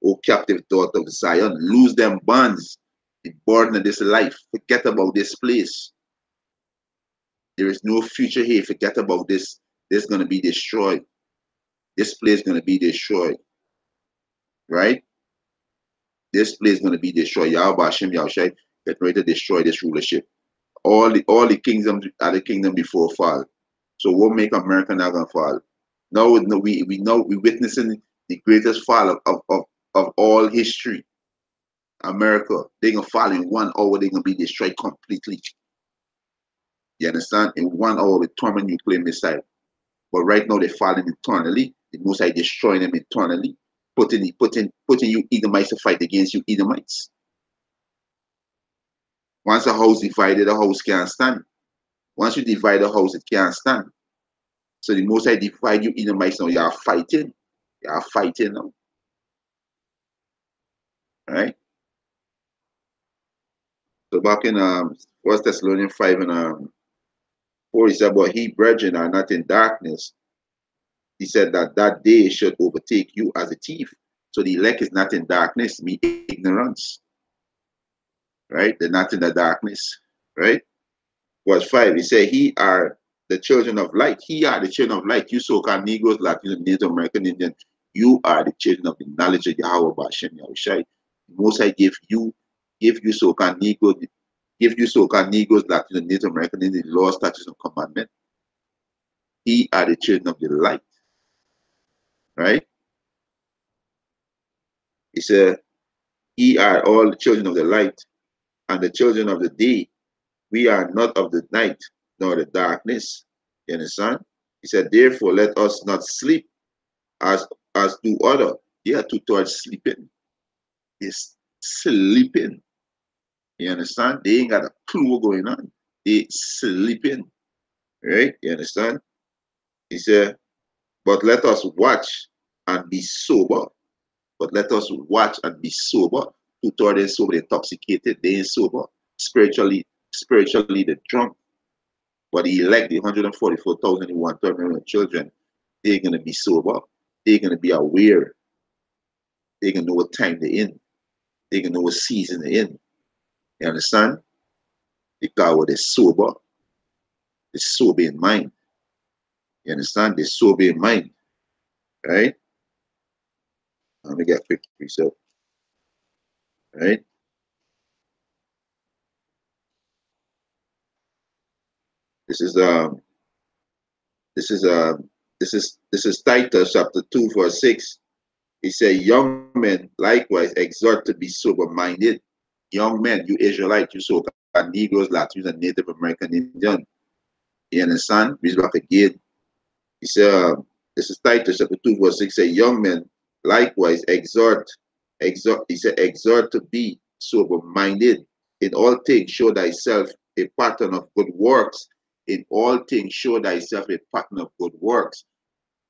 O captive daughter of Zion, loose them bonds, the burden of this life. Forget about this place. There is no future here. Forget about this. This is going to be destroyed. This place is going to be destroyed. Right? This place is going to be destroyed. Yahweh Hashem Yahushai get ready to destroy this rulership. All the kingdoms are the kingdom before fall. So what make America not gonna fall? No, no, we know we're witnessing the greatest fall of all history. America, they're gonna fall in 1 hour, they're gonna be destroyed completely. You understand? In 1 hour with torment nuclear missile. But right now they're falling eternally. The most I destroying them eternally, putting you Edomites to fight against you Edomites. Once a house divided, a house can't stand. Once you divide a house, it can't stand. So the most I divide you Edomites now, you are fighting. You are fighting now. Right? So back in 1 Thessalonians 5 and 4, he said, but he, brethren, are not in darkness. He said that that day should overtake you as a thief. So the elect is not in darkness, me ignorance. Right? They're not in the darkness. Right? Verse 5, he said, he are the children of light. He are the children of light. You so-called Negroes, Latinos, Native American Indian, you are the children of the knowledge of Yahweh Bashem Yahushai. Most I give you so-called Negroes, Latinos, Native American Indian, law, statutes, and commandment. He are the children of the light. Right? He said, ye are all the children of the light and the children of the day. We are not of the night nor the darkness. You understand? He said, therefore, let us not sleep as do other. They are towards sleeping. It's sleeping. You understand? They ain't got a clue what's going on. They sleeping. Right? You understand? He said, but let us watch and be sober. But let us watch and be sober. Two-thirds they sober, intoxicated, they ain't sober. Spiritually, they're drunk. But the elect, the 144,000, the 1/3 million children, they're going to be sober. They're going to be aware. They're going to know what time they're in. They're going to know what season they're in. You understand? Because what they're sober. They're sober in mind. You understand? They're sober in mind. Right? Let me get a quick reset. Right? This is this is Titus chapter 2 verse 6. He said, young men likewise exhort to be sober-minded. Young men, you Israelites, you so-called Negroes, Latinos, and Native American Indian. You understand? Read back again. He said, this is Titus chapter 2 verse 6. Say, young men likewise exhort. He said, exhort to be sober-minded. In all things show thyself a pattern of good works. In all things show thyself a pattern of good works.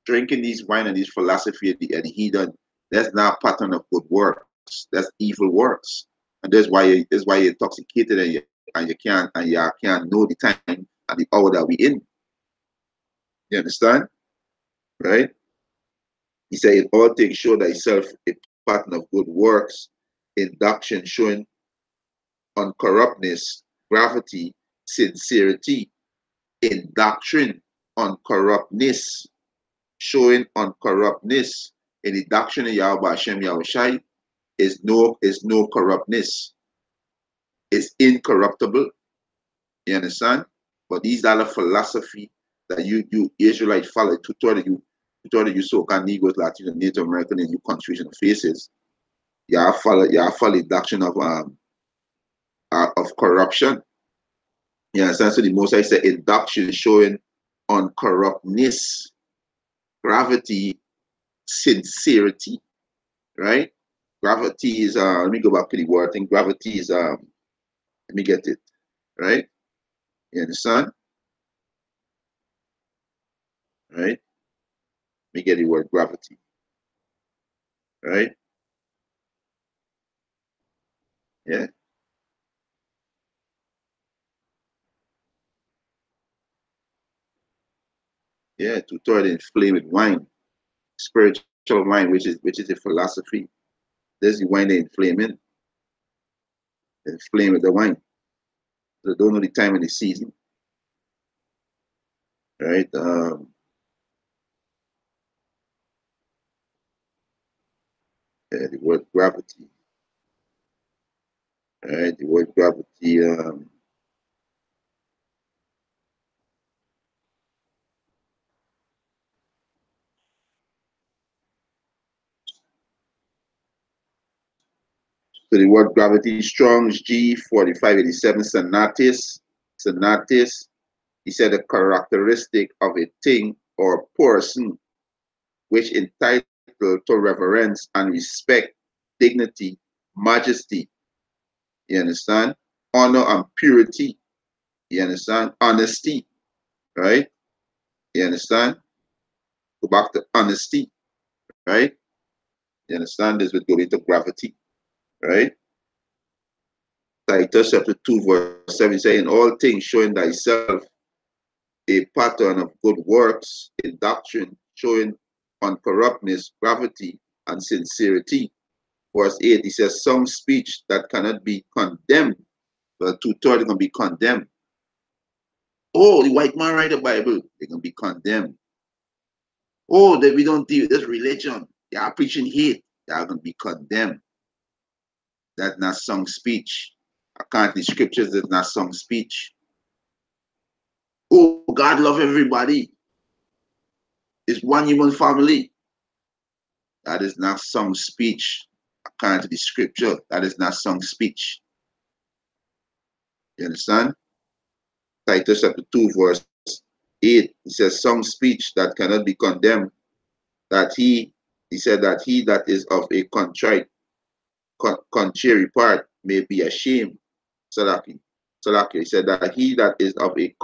Drinking these wine and these philosophy of the heathen, that's not a pattern of good works. That's evil works. And that's why you're intoxicated and you can't know the time and the hour that we in. You understand? Right? He said, in all things show thyself a pattern of good works, in doctrine showing uncorruptness, gravity, sincerity, in doctrine, uncorruptness, showing uncorruptness. In the doctrine of Yahweh Hashem Yahushai is no corruptness. It's incorruptible. You understand? But these are the philosophy that you Israelites follow to tell you so-called Negroes, Latinos, Native American, and you confusion faces. You follow the doctrine of corruption. You understand? So the Most I said in doctrine showing uncorruptness, gravity, sincerity, right? Gravity is let me go back to the word. I think gravity is let me get it, right? You understand? Right? Let me get the word gravity, right? Yeah, yeah. To throw it in flame with wine, spiritual wine, which is a philosophy. There's the wine they inflame with the wine. So they don't know the time and the season, right? Yeah, the word gravity, right? The word gravity. So the word gravity, Strong's G4587, Sonatis. He said a characteristic of a thing or person which entitled to reverence and respect, dignity, majesty. You understand? Honor and purity. You understand? Honesty. Right? You understand? Go back to honesty. Right? You understand? This would go into gravity. Right? Titus chapter 2, verse 7 say, in all things showing thyself a pattern of good works, in doctrine showing uncorruptness, gravity, and sincerity. Verse 8, he says, some speech that cannot be condemned, well, two-thirds can be condemned. Oh, the white man write the Bible, they're gonna be condemned. Oh, that we don't deal with this religion. They are preaching hate, they are gonna be condemned. That's not sung speech. According to the scriptures, that's not sung speech. Oh, God love everybody. It's one human family. That is not sung speech. According to the scripture, that is not sung speech. You understand? Titus chapter 2, verse 8. It says, some speech that cannot be condemned, that he said that he that is of a contrary part may be ashamed. Salaki. Salaki. He said that he that is of a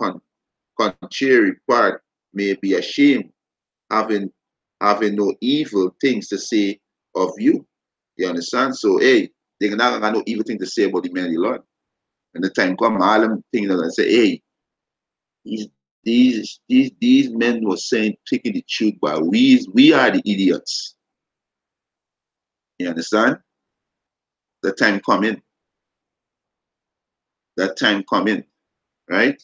contrary part may be ashamed, having no evil things to say of you. You understand? So, hey, they're not gonna no evil thing to say about the man of the Lord. And the time come, all them things are gonna say, hey, these men were saying taking the truth, but we are the idiots. You understand? The time coming. That time coming, right?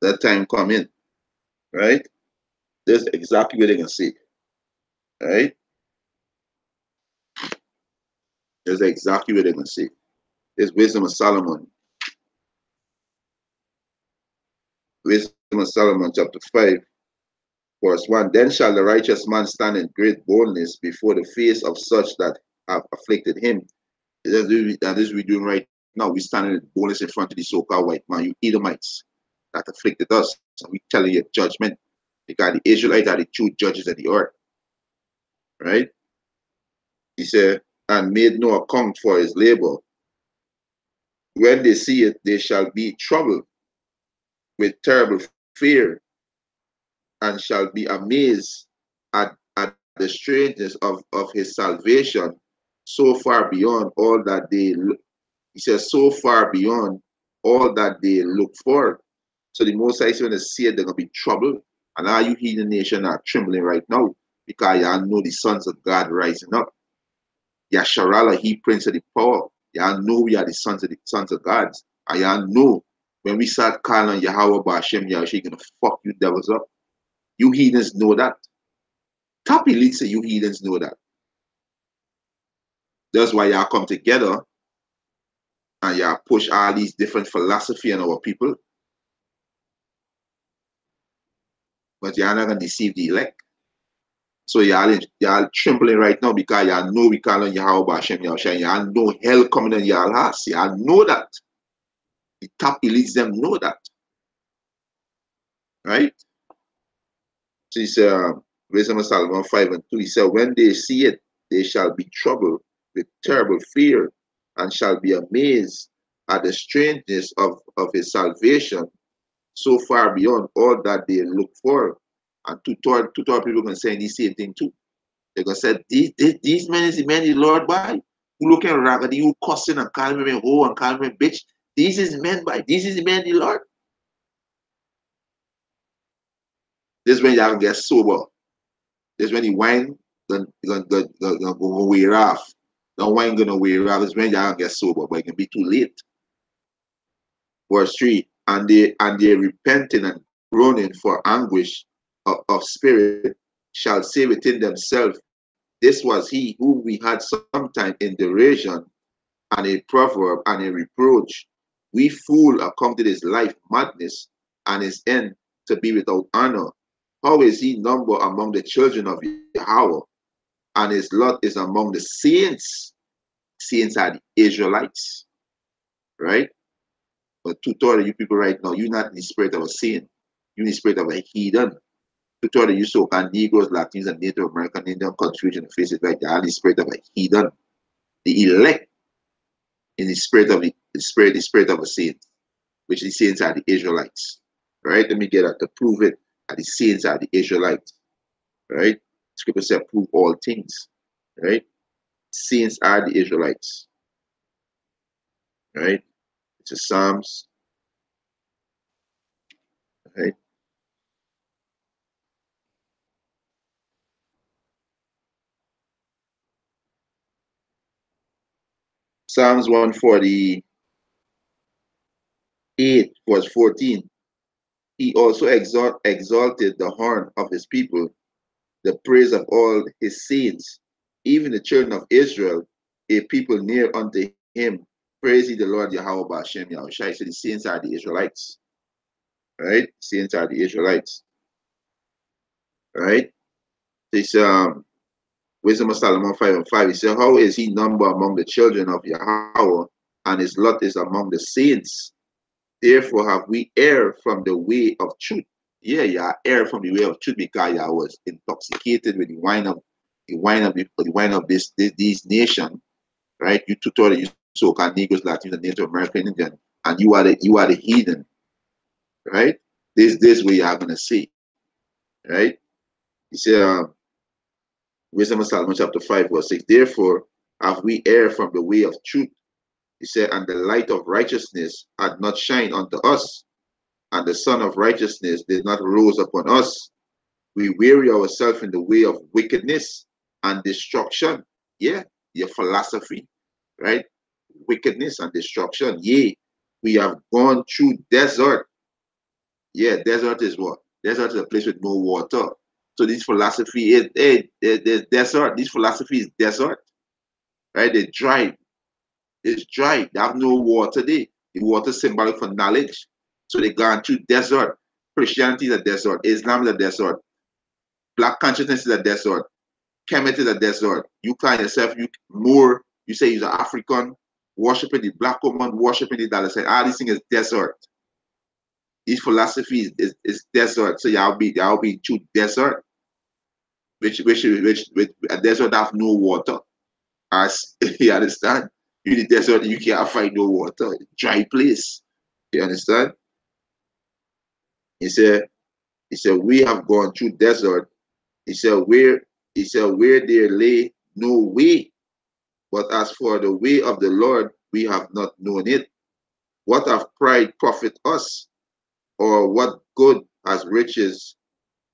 That time coming, right? That's exactly what they're gonna say, right? That's exactly what they're gonna say. It's Wisdom of Solomon. Wisdom of Solomon, chapter 5, verse 1. Then shall the righteous man stand in great boldness before the face of such that have afflicted him. That is we're doing right now. We're standing in boldness in front of the so-called white man, you Edomites that afflicted us. So we tell you judgment. Because the Israelites are the true judges of the earth, right? He said, and made no account for his labor. When they see it, they shall be troubled with terrible fear, and shall be amazed at the strangeness of his salvation, so far beyond all that they look. He says, so far beyond all that they look for. So the Most High is when they see it, they're gonna be troubled. And all you heathen nation are trembling right now because y'all know the sons of God rising up. Yasharala, he prince of the power. Y'all know we are the sons of God. And y'all know when we start calling Yahweh Bashem, Yahweh gonna fuck you devils up. You heathens know that. Top elite say you heathens know that. That's why y'all come together and y'all push all these different philosophy on our people. But y'all not gonna deceive the elect. So y'all trembling right now because y'all know we calling Yahweh Bashem, Yahweh. Y'all know hell coming in y'all house. Y'all know that. The top elites them know that. Right? So he said, Wisdom of Solomon 5 and 2, he said, when they see it, they shall be troubled with terrible fear and shall be amazed at the strangeness of his salvation, so far beyond all that they look for. And two people can say the same thing too. They're going to say, these men is the men the Lord by, who looking raggedy, who cussing and calling me hoe and calling me bitch. This is men by, this is the men the Lord. This is when y'all get sober. This is when the wine gonna wear off. The wine gonna wear off. This is when y'all get sober, but it can be too late. Verse 3, and they repenting and groaning for anguish of spirit shall say within themselves, this was he whom we had sometime in derision and a proverb and a reproach. We fool accounted his life madness and his end to be without honor. How is he numbered among the children of Yahweh? And his lot is among the saints. Saints are the Israelites, right? But two-thirds of you people right now, you're not in the spirit of a saint. You're in the spirit of a heathen. Two-thirds of you so-called Negroes, Latinos, and Native American Indian confusion and faces like that, in the spirit of a heathen. The elect in the spirit of a saint, which the saints are the Israelites. Right? Let me get that to prove it. And the saints are the Israelites. Right? Scripture said prove all things. Right? Saints are the Israelites. Right? It's a Psalms. Right? Psalms 148, verse 14. He also exalted the horn of his people, the praise of all his saints, even the children of Israel, a people near unto him. Praise ye the Lord Yahweh Bashem Yahushai. So the saints are the Israelites, right? Saints are the Israelites, right? This Wisdom of Solomon 5:5. He said, how is he numbered among the children of Yahweh, and his lot is among the saints? Therefore have we erred from the way of truth. Yeah, you are erred from the way of truth because you was intoxicated with these nations, right? You tutor you so-called Negroes, Latinos, and Native American Indian, and you are the heathen, right? This way you are gonna see, right? He said, Wisdom of Solomon chapter 5:6. Therefore have we erred from the way of truth. He said, and the light of righteousness had not shined unto us, and the sun of righteousness did not rose upon us. We weary ourselves in the way of wickedness and destruction. Yeah, your philosophy, right? Wickedness and destruction. Yea, we have gone through desert. Yeah, desert is what? Desert is a place with no water. So this philosophy is, hey, there's desert. This philosophy is desert, right? They dry. It's dry. They have no water there. The water is symbolic for knowledge. So they gone through desert. Christianity is a desert. Islam is a desert. Black consciousness is a desert. Kemet is a desert. You call yourself you say you're African, worshiping the black woman, worshiping the dollar sign. All these things is desert. These philosophies is desert. So y'all be true desert, which a desert have no water. As you understand? You the desert, you can't find no water. Dry place. You understand? He said, we have gone through desert. He said, where there lay no way. But as for the way of the Lord, we have not known it. What have pride profit us? Or what good has riches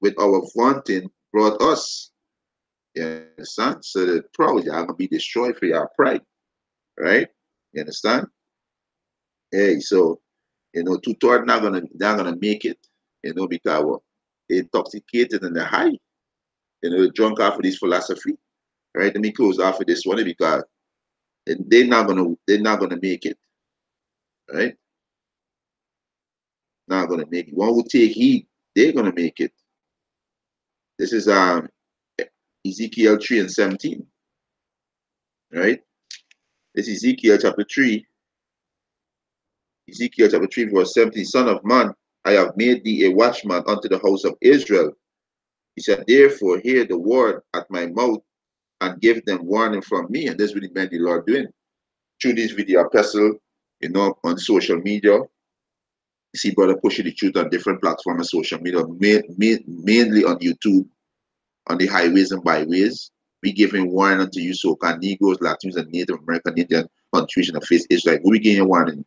with our vaunting brought us? You understand? So the proud are gonna be destroyed for your pride, right? You understand? Hey, so two-thirds not gonna make it, because they're intoxicated and they're high, drunk off of this philosophy. Right? Let me close off with this one because they're not gonna make it, right? Not gonna make it. One who take heed, they're gonna make it. This is Ezekiel 3:17, right? This is Ezekiel chapter 3, verse 17. Son of man, I have made thee a watchman unto the house of Israel. He said, therefore hear the word at my mouth and give them warning from me. And this really meant the Lord doing through this video epistle, on social media. You see brother pushing the truth on different platforms of social media, mainly on YouTube, on the highways and byways. We giving warning unto you, so-called Negroes, Latinos, and Native American Indian countries in the face Israel. We giving a warning.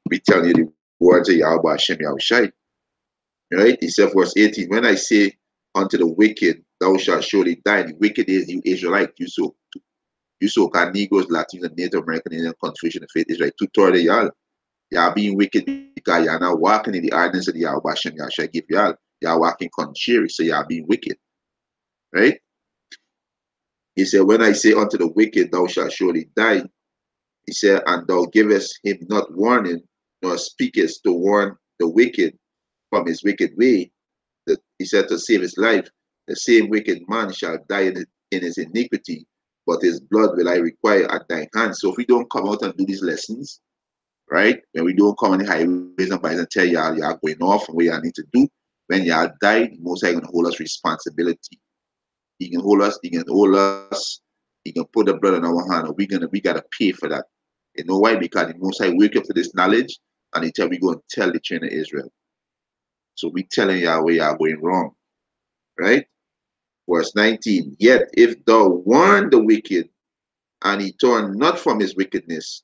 We telling you the words of Yahweh Hashem Yahushai. Right? He said, verse 18, when I say unto the wicked, thou shalt surely die. The wicked is you Israelite, you so-called Negroes, Latinos, and Native American Indian countries in the faith Israel. Tutor y'all. Y'all being wicked because y'all not walking in the ordinance of the Yahweh Hashem Yahushai give y'all. Y'all walking contrary, so y'all being wicked. Right? He said, when I say unto the wicked, thou shalt surely die. He said, and thou givest him not warning, nor speakest to warn the wicked from his wicked way. He said, to save his life, the same wicked man shall die in his iniquity, but his blood will I require at thy hand. So if we don't come out and do these lessons, right? When we don't come on the highways and byways and tell y'all going off and what y'all need to do, when y'all die, the Most High gonna hold us responsibility. He can hold us, he can put the blood in our hand, and we gotta pay for that. You know why? Because the Most High wake up to this knowledge and he tell we go and tell the children of Israel. So we telling y'all where y'all going wrong. Right? Verse 19. Yet if thou warn the wicked, and he turn not from his wickedness,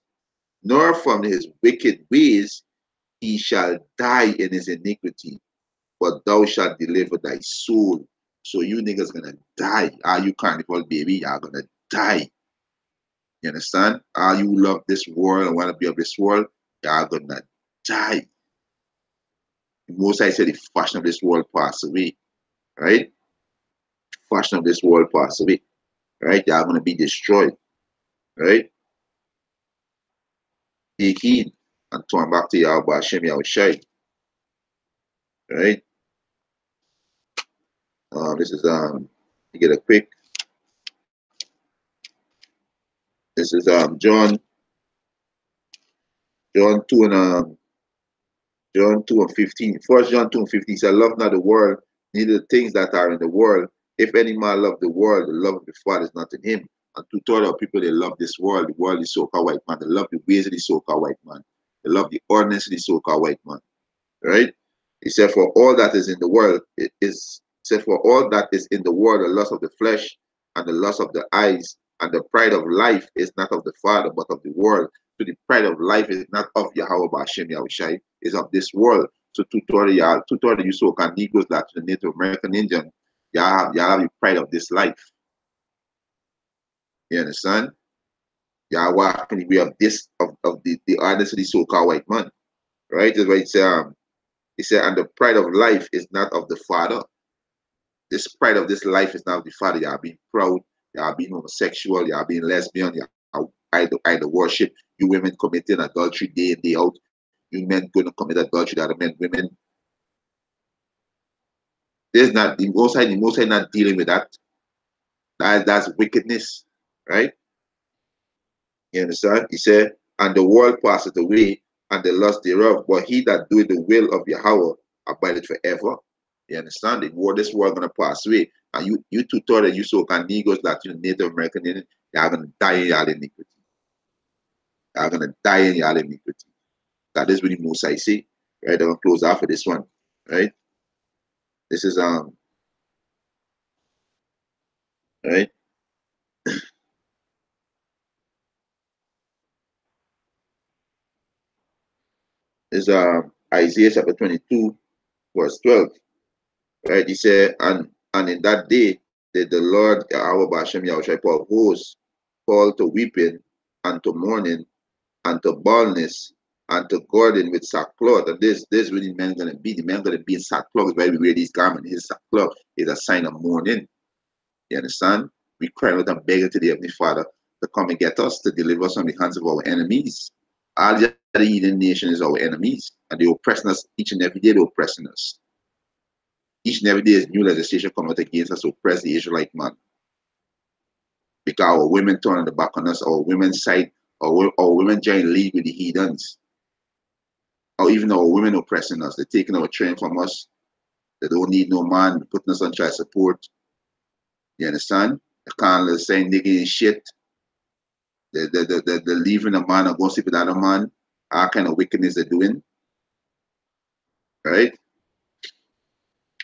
nor from his wicked ways, he shall die in his iniquity, but thou shalt deliver thy soul. So you niggas gonna die. Are you carnival baby? Y'all gonna die. You understand? Are you love this world and want to be of this world? Y'all gonna die. Most I said the fashion of this world pass away, right? Fashion of this world pass away, right? They are going to be destroyed, right? Take heed and turn back to Yahweh Hashem Yahushai, right? This is to get a quick. This is John 2 and John 2 and 15. First John 2 and 15 says, love not the world, neither the things that are in the world. If any man love the world, the love of the Father is not in him. And two-thirds of people, they love this world. The world is so-called white man. They love the ways of the so-called white man. They love the ordinance of the so-called white man. Right? He said, for all that is in the world, for all that is in the world, the lust of the flesh and the lust of the eyes and the pride of life is not of the Father, but of the world. So the pride of life is not of Yahweh Ba'Shem Yahushai, is of this world. So two-thirds of you so-called Negroes, that the Native American Indian, you have the pride of this life. You understand? You are walking the way of this, of the ordinance of the so-called white man. Right? That's why he said, and the pride of life is not of the Father. This pride of this life is not of the Father. You are being proud, you are being homosexual, you are being lesbian, you are idol worship. You women committing adultery day in, day out. You men going to commit adultery, the other men, women. There's not the most high not dealing with that. That's wickedness, right? You understand? He said, and the world passeth away, and the lust thereof, but he that doeth the will of Yahweh abideth forever. You understand? This world gonna pass away. And you two thought that you so-called Negroes, that you Native American Indian, they are gonna die in your iniquity. They are gonna die in your iniquity. That is what the most I say. Right? I'm gonna close off with this one. Right? This is right? This is Isaiah chapter 22, verse 12. Right? He said, and in that day did the Lord Yahweh Ba'Shem Yahushua of hosts call to weeping and to mourning and to baldness and to girding with sackcloth. And this really man gonna be. The man gonna be in sackcloth. Why we wear these garments? His sackcloth is a sign of mourning. You understand? We cry out and beg to the Heavenly Father to come and get us, to deliver us from the hands of our enemies. All the other heathen nation is our enemies, and they oppressing us each and every day. They're oppressing us. Each and every day is new legislation coming out against us to oppress the Israelite man. Because our women turn the back on us, our women's side, our women join league with the heathens. Or even our women oppressing us. They're taking our train from us. They don't need no man, putting us on child support. You understand? They can't say nigga and shit. They're leaving a man and going to sleep with another man. All kind of wickedness they're doing. Right?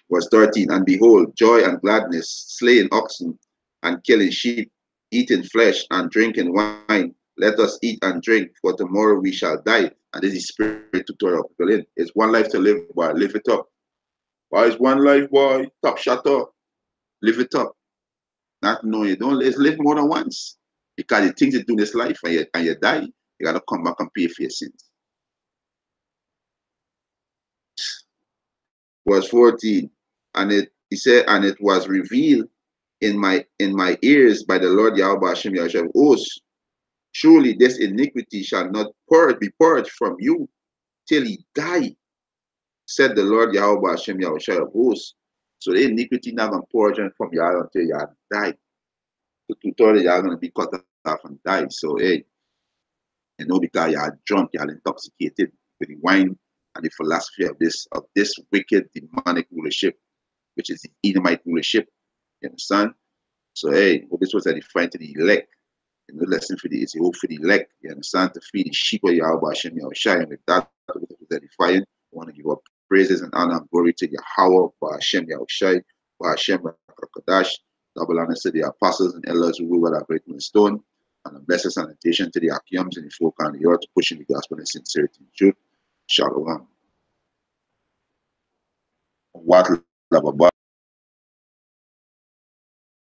Verse 13, and behold, joy and gladness, slaying oxen and killing sheep, eating flesh and drinking wine. Let us eat and drink, for tomorrow we shall die. And this is spirit to turn up. It's one life to live, boy. Live it up. Boy, it's one life, boy. Top shut up. Live it up. Not knowing you don't live more than once. Because the things you do in this life and you die, you gotta come back and pay for your sins. Verse 14, and he said, and it was revealed in my ears by the Lord Yahweh Hashem Yahshua of hosts. Surely this iniquity shall not be purged from you till he die, said the Lord Yahweh Hashem Yahshua of hosts. So the iniquity not gonna purge from you until you die. So tutorial you're gonna be cut off and die. So hey, you know, because you're drunk, you're intoxicated with the wine and the philosophy of this wicked demonic rulership, which is the Edomite rulership. You understand? So hey, hope this was edifying to the elect. And the lesson for it's a hope for the elect. You understand? To feed the sheep of Yahweh Hashem Yahushai. And with that, it was edifying. I want to give up praises and honor and glory to Yahweh Hashem Yahushai, Hashem Rakadash. Double honor to the apostles and elders who rule at a great stone. And a blessed sanitation to the Akiams and the folk on the earth, pushing the gospel in sincerity and truth. Shalom. What love